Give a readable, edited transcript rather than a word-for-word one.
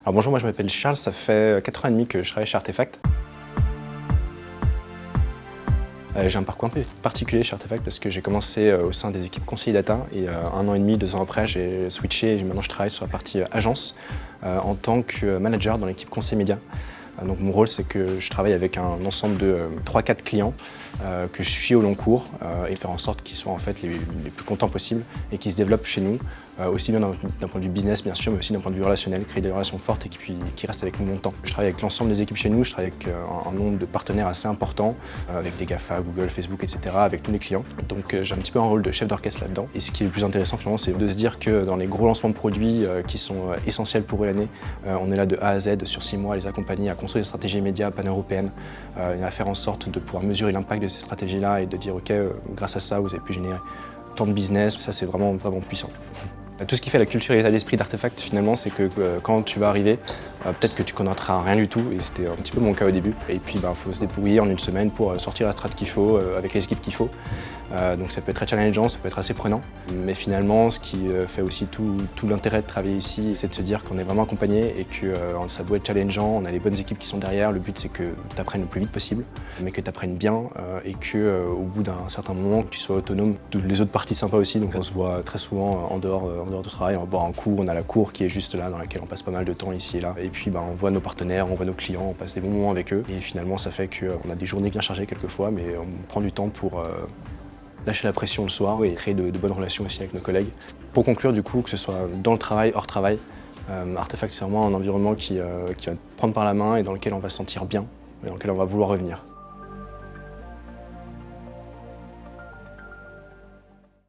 Alors bonjour, moi je m'appelle Charles, ça fait 4 ans et demi que je travaille chez Artefact. J'ai un parcours un peu particulier chez Artefact parce que j'ai commencé au sein des équipes conseillers data et 1 an et demi, 2 ans après, j'ai switché et maintenant je travaille sur la partie agence en tant que manager dans l'équipe conseil média. Donc mon rôle, c'est que je travaille avec un ensemble de 3-4 clients que je suis au long cours et faire en sorte qu'ils soient en fait les plus contents possibles et qu'ils se développent chez nous, aussi bien d'un point de vue business bien sûr, mais aussi d'un point de vue relationnel, créer des relations fortes et qui restent avec nous longtemps. Je travaille avec l'ensemble des équipes chez nous, je travaille avec un nombre de partenaires assez important, avec des GAFA, Google, Facebook, etc., avec tous les clients. Donc j'ai un petit peu un rôle de chef d'orchestre là-dedans. Et ce qui est le plus intéressant finalement, c'est de se dire que dans les gros lancements de produits qui sont essentiels pour eux l'année, on est là de A à Z sur 6 mois à les accompagner, à construire des stratégies médias pan-européennes et à faire en sorte de pouvoir mesurer l'impact de ces stratégies-là et de dire ok, grâce à ça, vous avez pu générer tant de business. Ça, c'est vraiment puissant. Tout ce qui fait la culture et l'état d'esprit d'Artefact, finalement, c'est que quand tu vas arriver, peut-être que tu connaîtras rien du tout, et c'était un petit peu mon cas au début. Et puis, faut se débrouiller en une semaine pour sortir la strat qu'il faut, avec les équipes qu'il faut. Donc ça peut être très challengeant, ça peut être assez prenant. Mais finalement, ce qui fait aussi tout l'intérêt de travailler ici, c'est de se dire qu'on est vraiment accompagné et que ça doit être challengeant, on a les bonnes équipes qui sont derrière. Le but, c'est que tu apprennes le plus vite possible, mais que tu apprennes bien et qu'au bout d'un certain moment, que tu sois autonome. Les autres parties sympas aussi, donc on se voit très souvent en dehors du travail, on va boire un coup, on a la cour qui est juste là, dans laquelle on passe pas mal de temps ici et là. Et puis on voit nos partenaires, on voit nos clients, on passe des bons moments avec eux. Et finalement, ça fait qu'on a des journées bien chargées quelquefois, mais on prend du temps pour lâcher la pression le soir et créer de bonnes relations aussi avec nos collègues. Pour conclure, du coup, que ce soit dans le travail, hors travail, Artefact, c'est vraiment un environnement qui va te prendre par la main et dans lequel on va se sentir bien et dans lequel on va vouloir revenir.